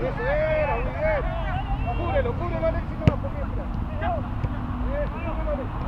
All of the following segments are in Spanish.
Eso era, muy bien. Cúbrelo, Alexis, no, por bien, mira. Eso, cúbrelo, Alexis,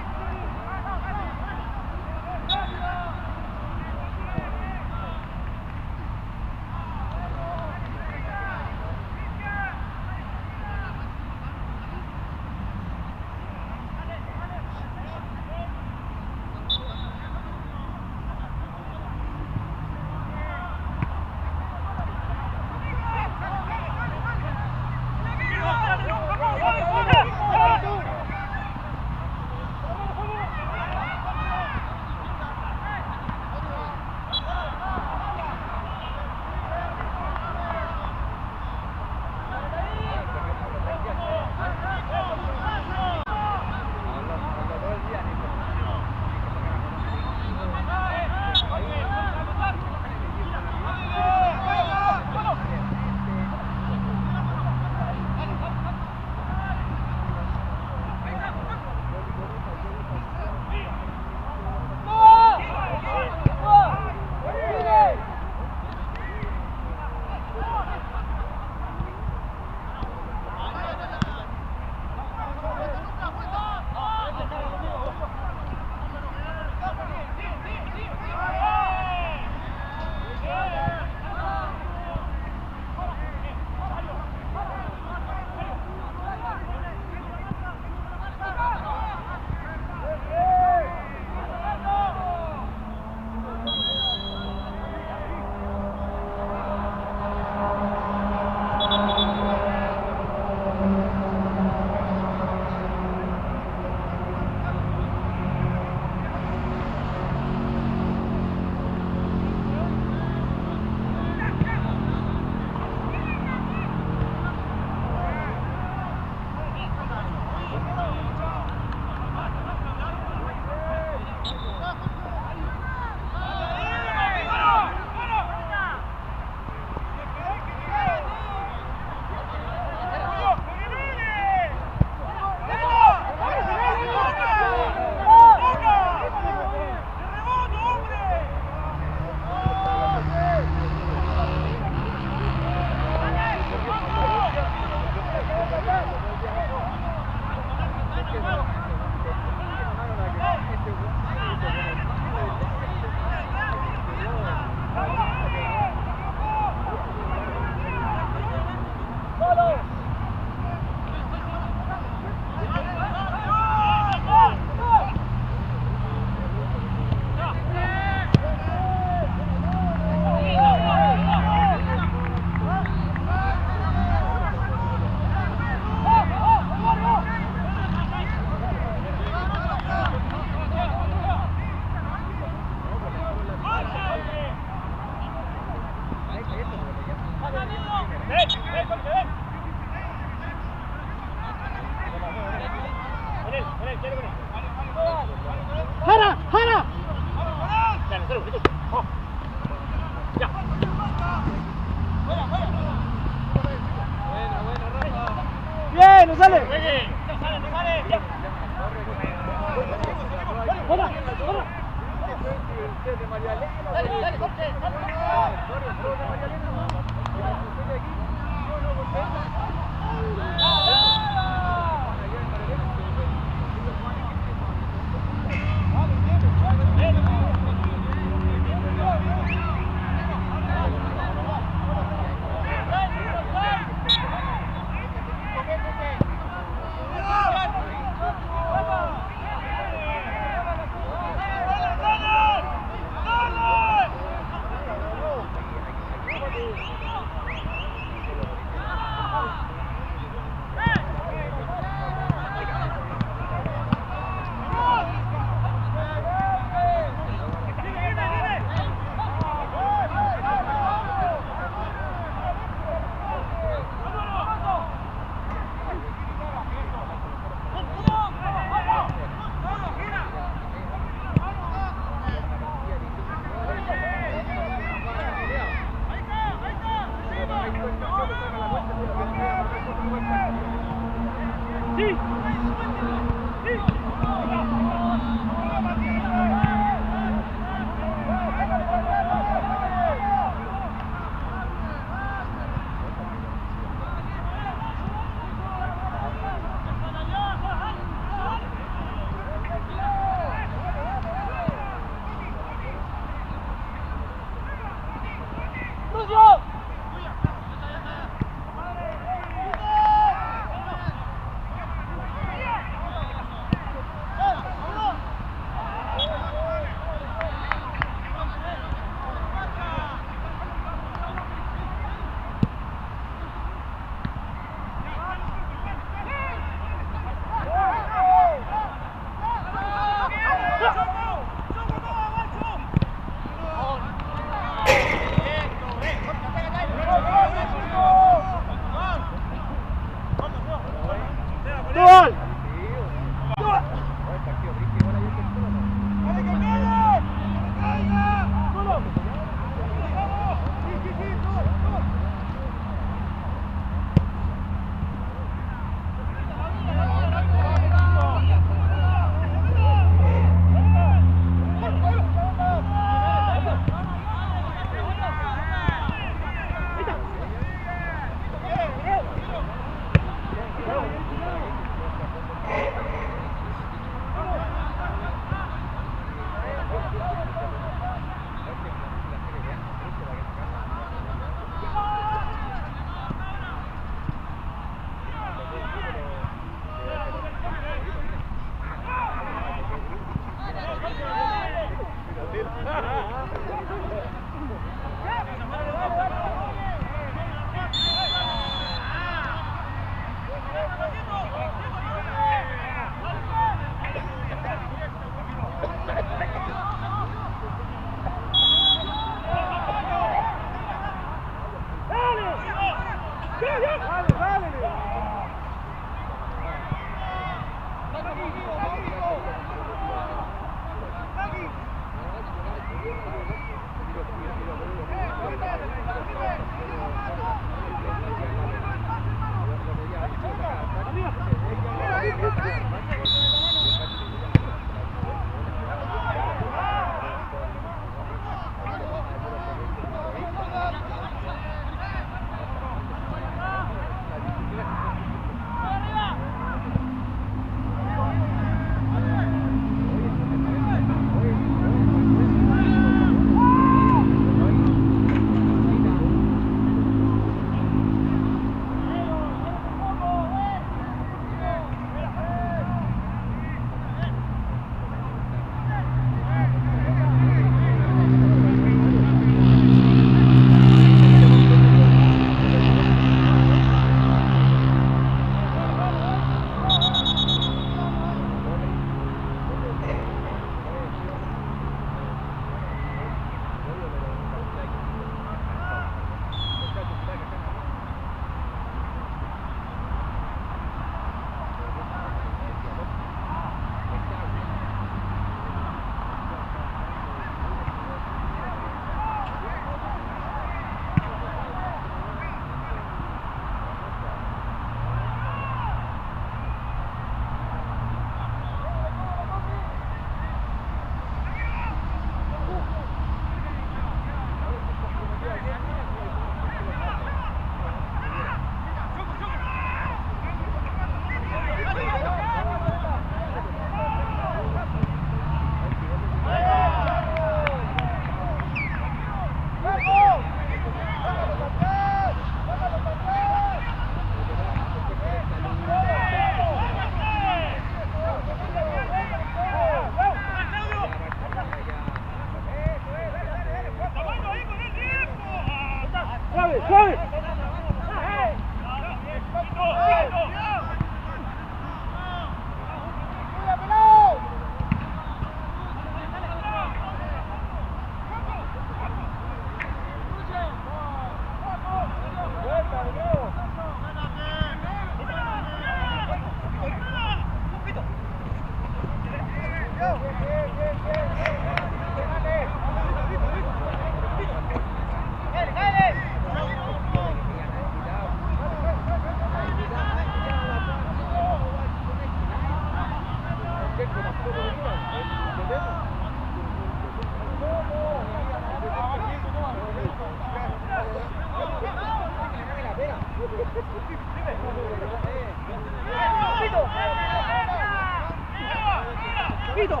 ¡Pito!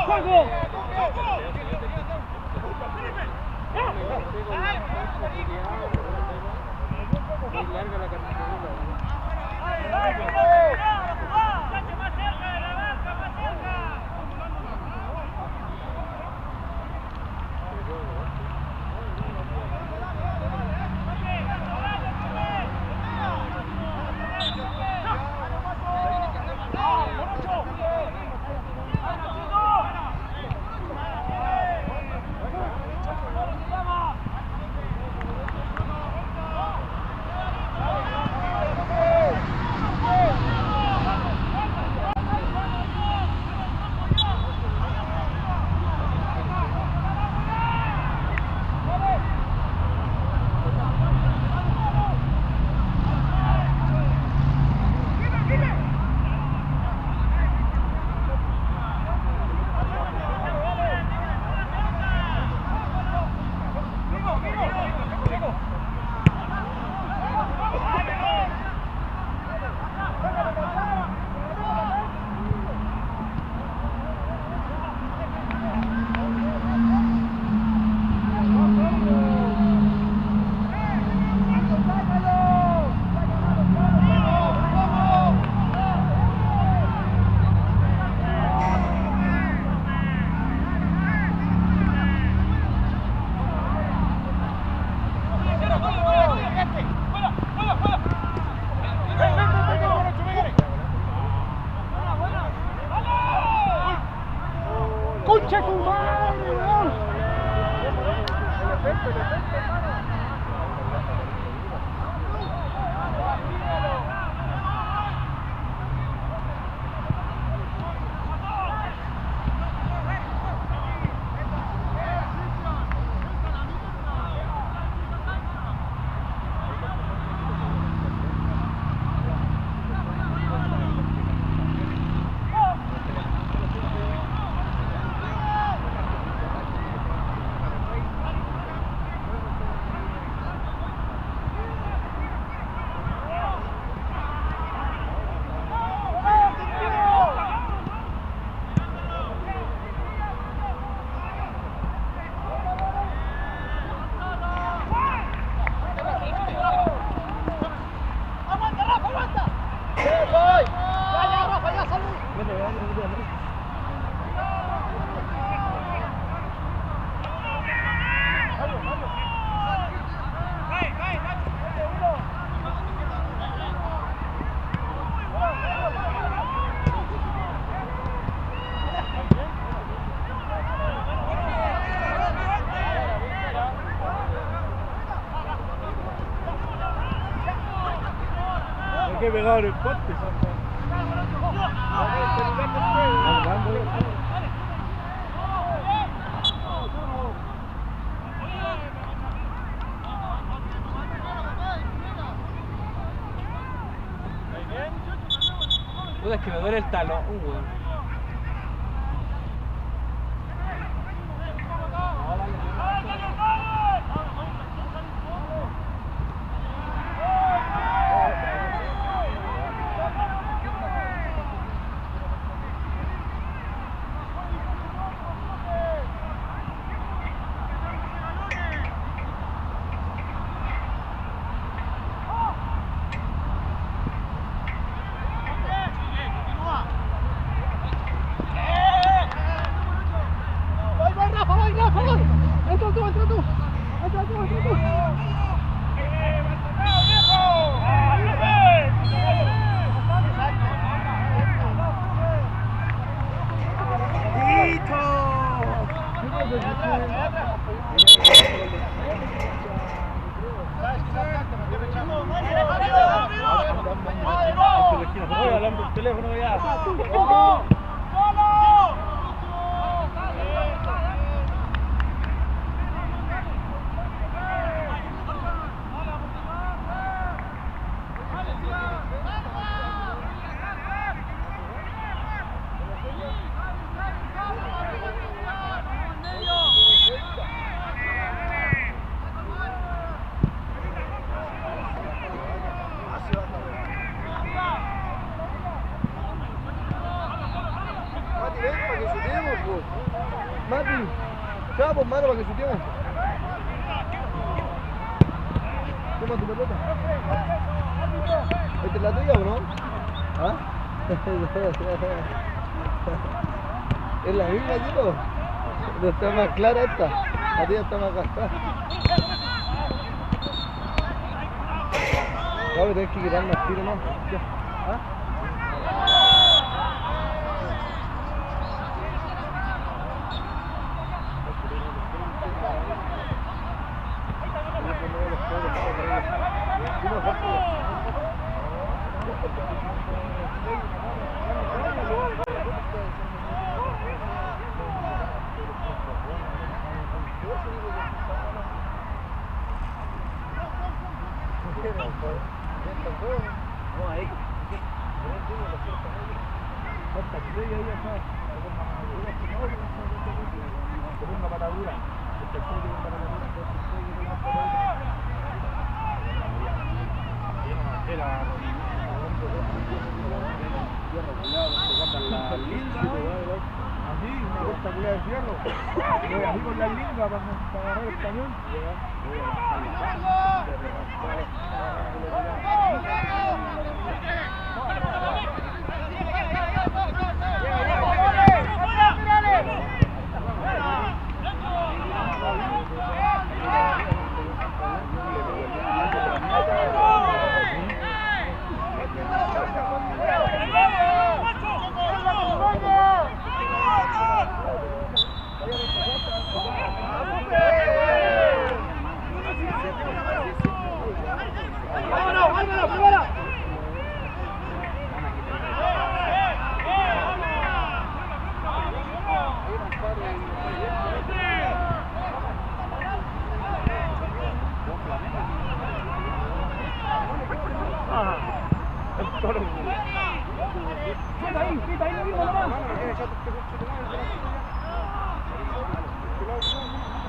¡Juego! Larga la ¡Concha tu madre, weón! Hay que pegar el poste. Puta, es que me duele el talón, weón. Oye, hablando del teléfono ya. pues. Mati, chao, pues, mano, para que chutemos. Toma tu pelota. ¿Esta es la tuya o no? ¿Ah? Es la misma, chico. No está más clara esta. La tuya está más gastada. Claro, tenés que quitar más tiro, ¿no? ¿Ah? Así con la lengua para agarrar el cañón.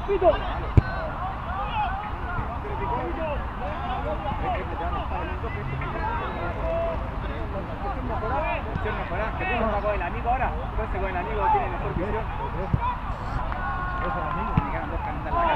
Pito. Con el amigo ahora, entonces con el amigo tiene mejor visión. Se me quedan dos canetas en la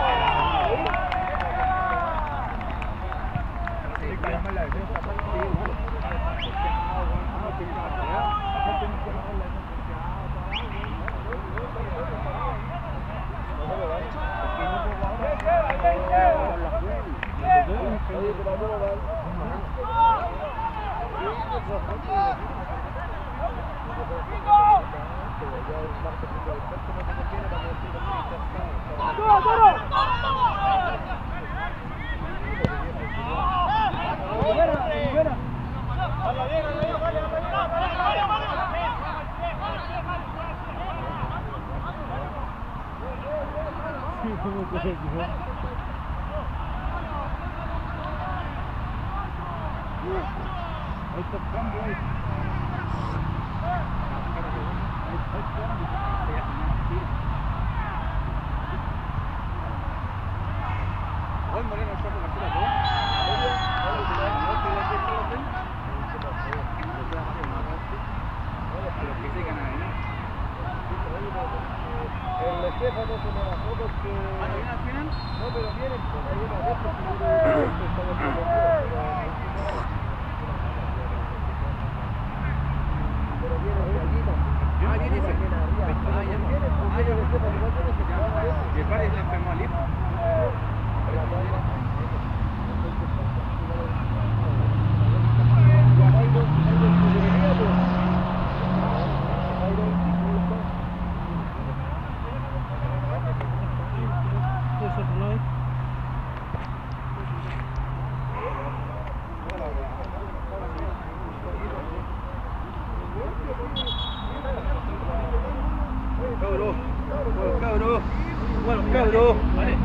Cabro. Vale.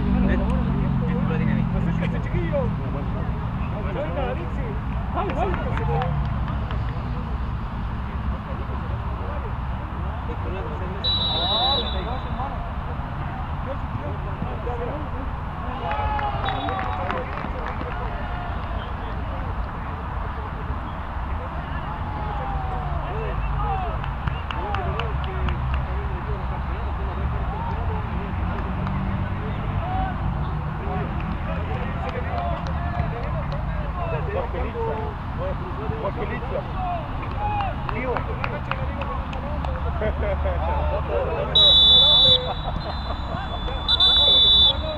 amigo.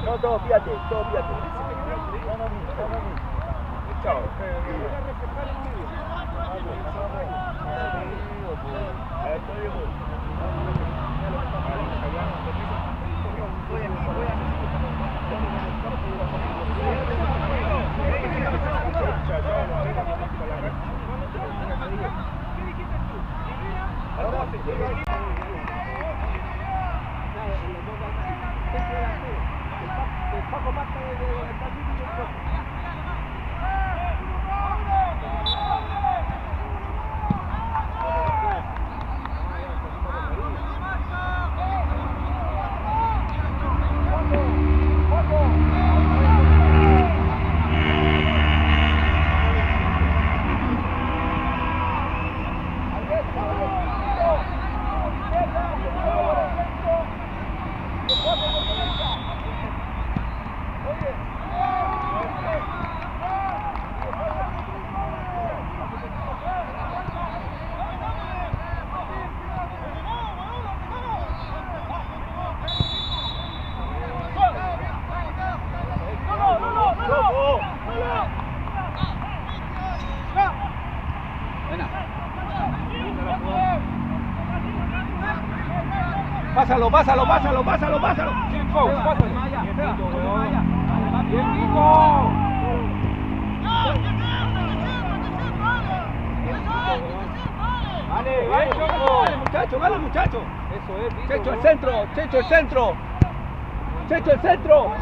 No, todo, fíjate, todo, fíjate. Chao. Pásalo, pásalo, pásalo, pásalo, pásalo. Bien, Kiko. Vale, vale, muchacho, vale, muchacho. Eso es. Checho el centro, Checho el centro. Checho el centro.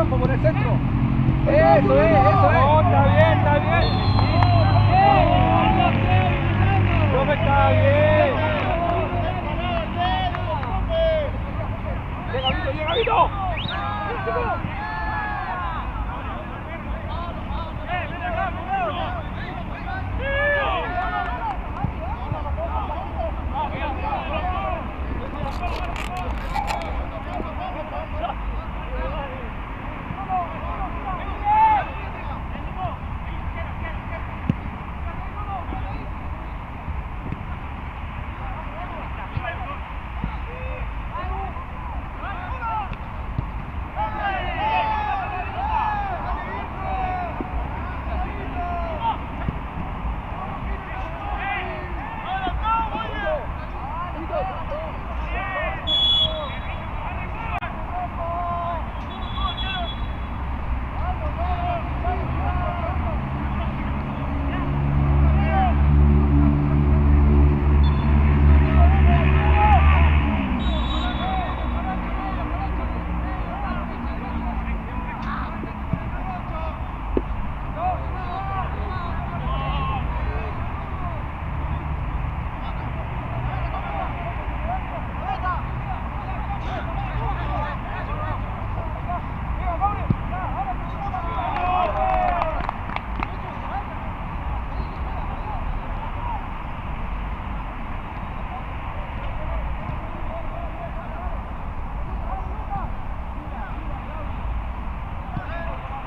Por el centro. Eso es, eso es. Oh, está bien, está bien. Profe, está bien. Llega Vito, llega Vito.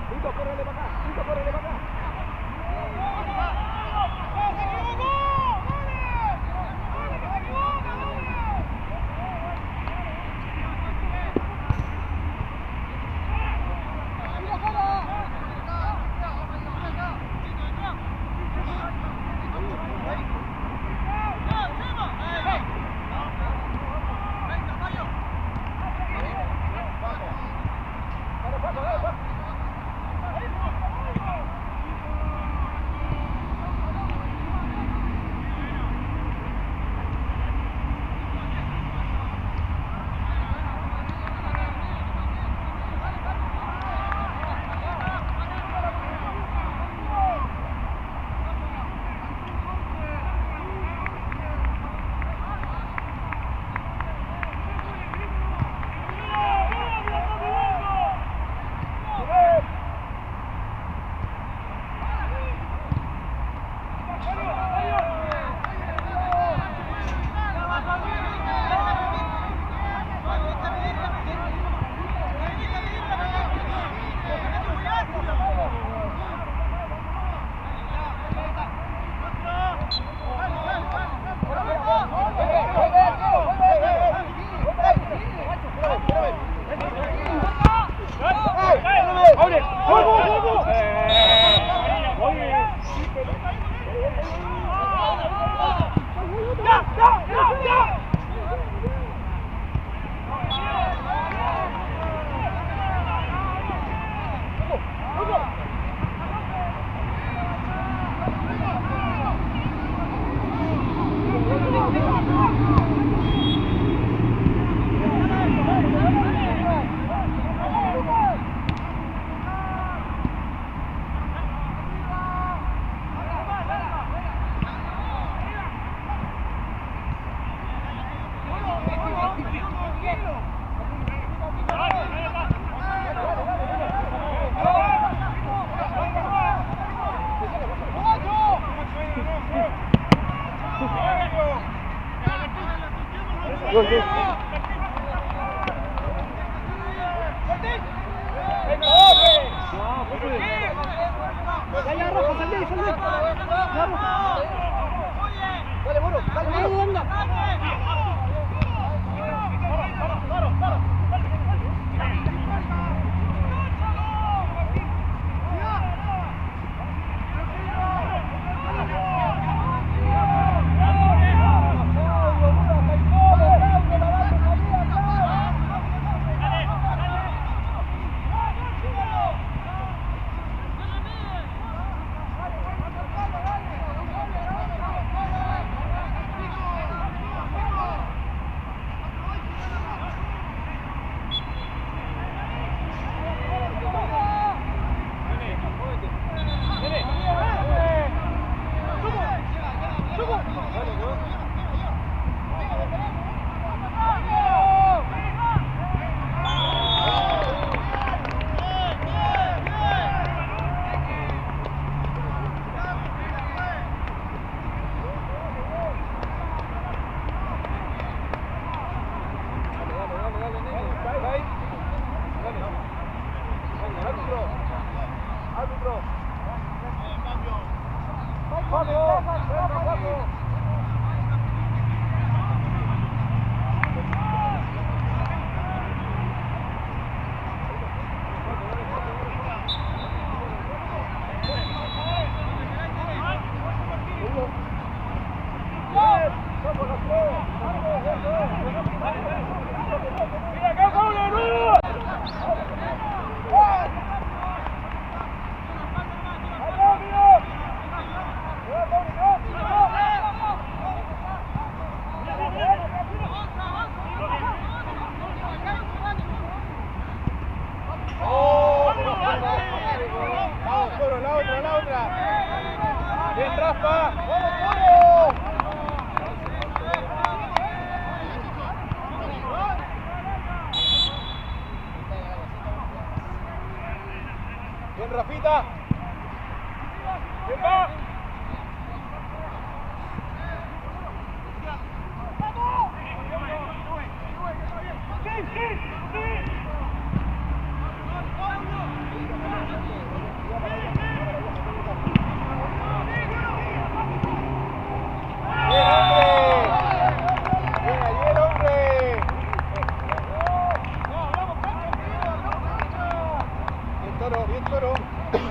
Vito, córrele para acá.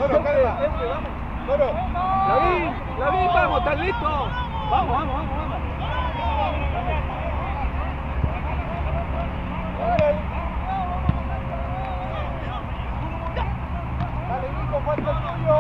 Toro, calma. Toro. Lavín, vamos, ¿estás listo? Vamos. Dale, Nico, falta el tuyo.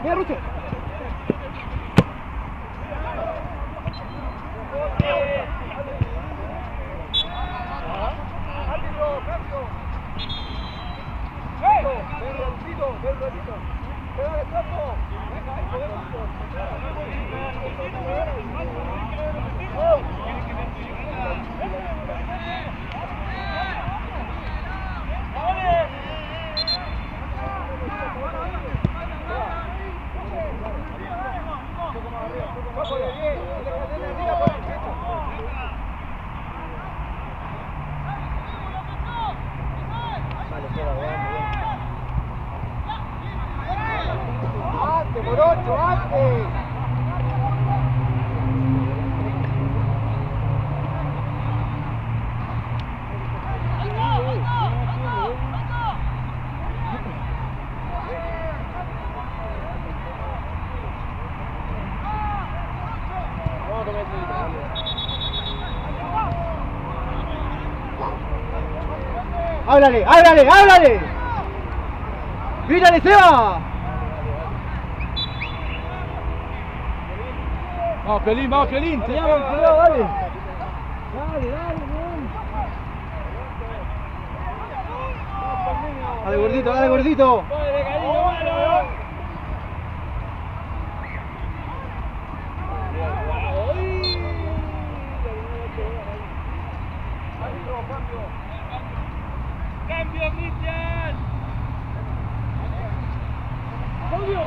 Mira, Rucho. ¡Antes, Morocho, antes! ¡Háblale! ¡Grítale, Seba! Vamos, Piolín. Te llaman, cuidado, dale. Dale, bien. Dale, gordito. ¡Cambio, Cristian! ¡Cambio!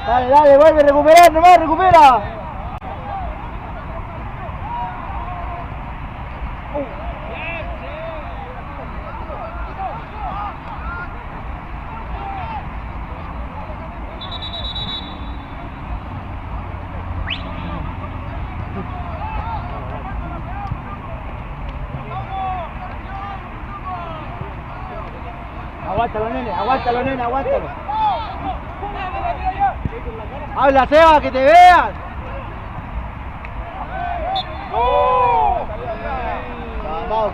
Dale, vuelve a recuperar, nomás, recupera. Aguántalo, nene, aguántalo. Habla, Seba, que te vean. Vamos,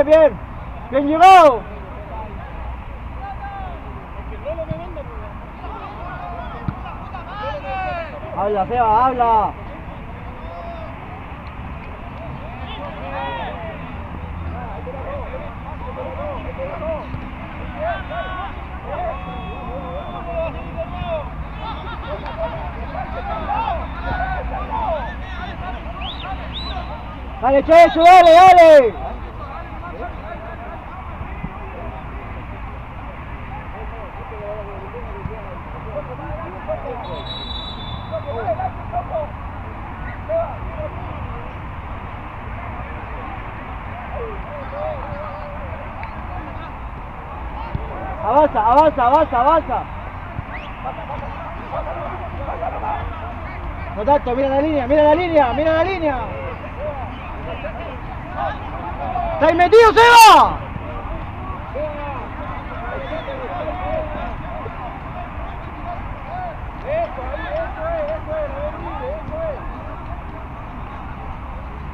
Bien. Bien llegado. Habla, Seba, habla. Dale, Checho, dale, dale. Avanza, avanza, avanza, avanza. No tanto, mira la línea, mira la línea, mira la línea. ¡Está ahí metido, Seba!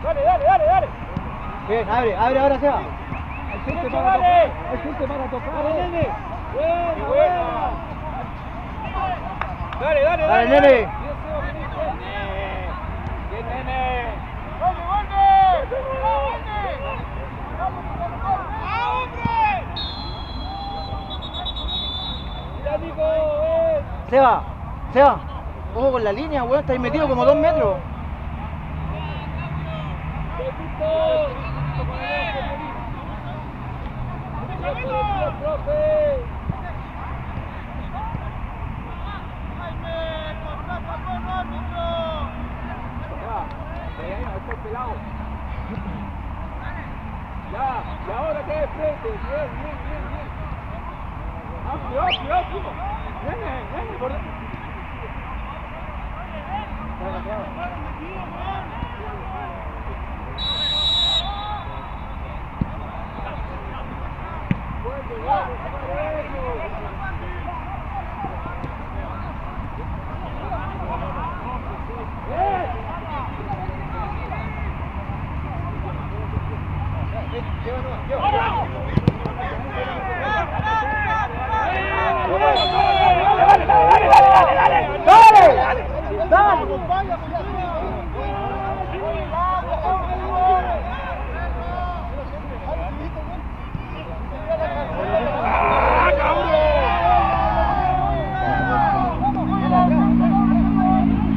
Dale, dale, dale, dale. Bien, abre, abre ahora, Seba. Hay gente para tocar. Dale, nene. Buena. Dale, dale, Dale, nene. Bien, nene. ¡Vuelve, ¡Ya, Nico! Seba, Seba. Ojo con la línea, weón, está ahí metido como 2 metros. Ya, y ahora que de frente, bien. Amplio. Nene, por dentro.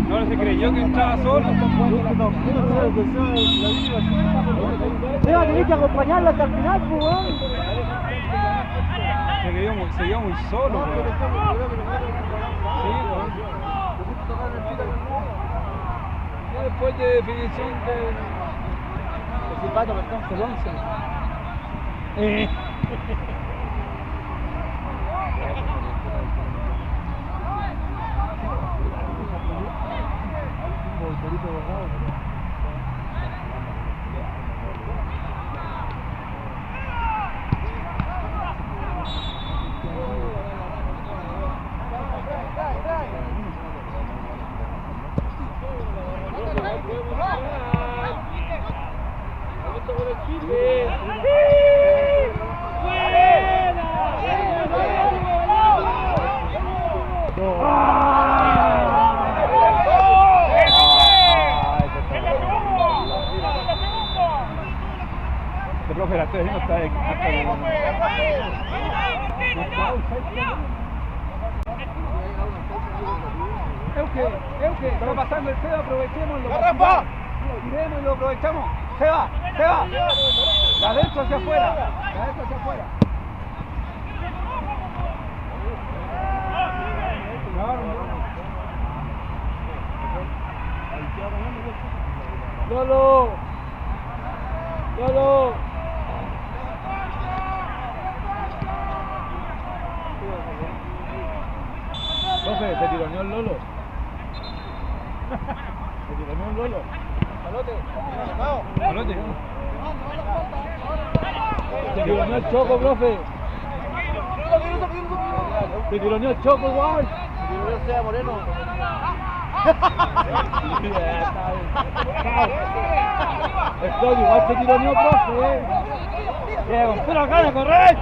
No se creyó que entraba solo. Seba, tenés que acompañarlo hasta el final, pues, weón. Se vio muy solo, weón. Sí, weón. Ya después de definición de silbato, perdón, perdón. El profe la está diciendo está de Euge, está pasando el Seba, aprovechémoslo. ¡Rafa! Tiremos y lo aprovechamos. Seba. De adentro hacia afuera. Lolo. Profe, se tironeó el Lolo. Palote. Se tironeó el Choco, profe. Se tironeó el Choco, igual. Se tironeó Seba Moreno. Estoy igual se tironeó, profe. Con pura gana, correr.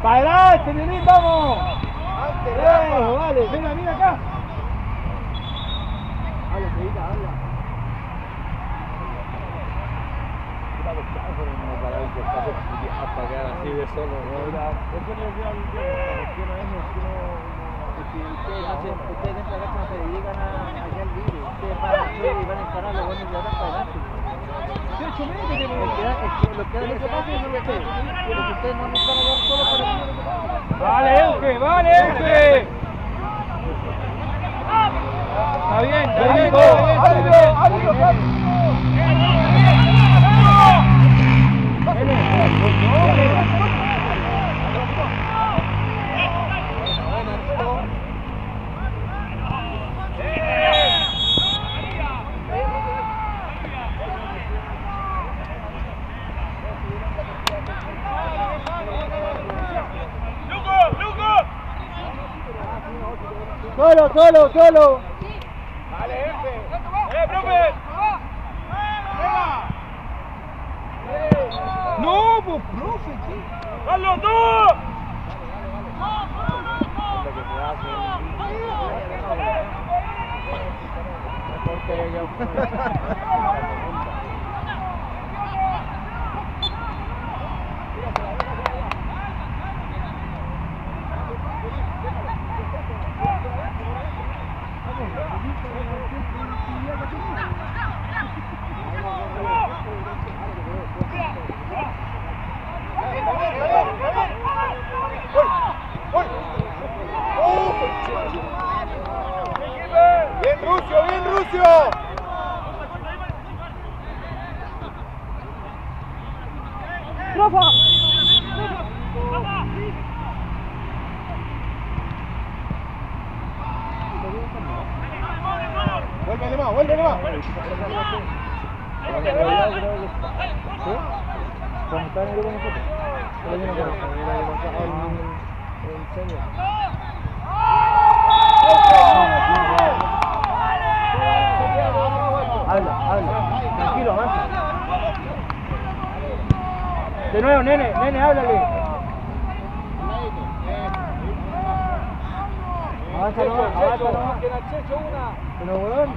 ¡Para adelante, Nenín, vamos! Antes, Vale, venga, mira acá. Habla, Federica, habla. Así de solo, Ustedes dentro de la cancha se dedican allá al libre. Ustedes van al juego y van a encarar los buenos de atrás para adelante. Los que dan ese pase son ustedes. Pero si ustedes no van a dar solo para el libre. Vale, Euge, vale, Euge. Está bien, está bien, está bien. Solo. Vale, F. Profe! No, pues, profe, ¿qué? ¡Carlos, tú! Bien, Rucio. ¡Rafa! Vuélvele más. Como está en el grupo nosotros. Habla. Tranquilo, avanza. De nuevo, nene, háblale. Avanza nomás. Pero, weón.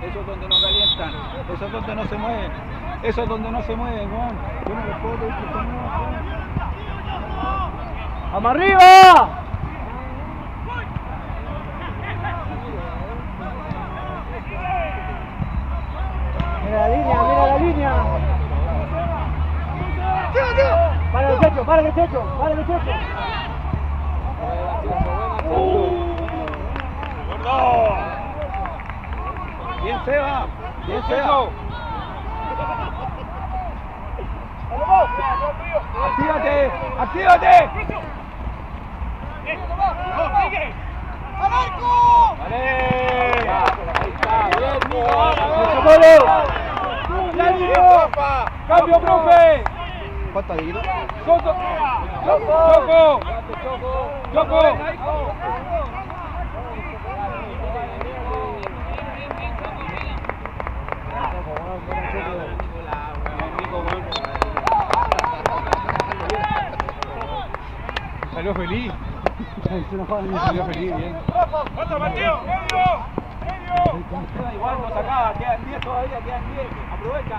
Eso es donde no calientan, eso es donde no se mueven, eso es donde no se mueven, weón. Yo no les puedo pedir que se muevan. ¡Vamos arriba! Mira la línea. Para el techo. Bien, Seba. ¡Actívate! ¡Cambio, profe! ¿Cuánto ha ido? ¡Choco! Salió feliz. Salió feliz, bien. ¡Otro partido! ¡Medio! Igual no sacaba, quedan 10 todavía, Aprovecha.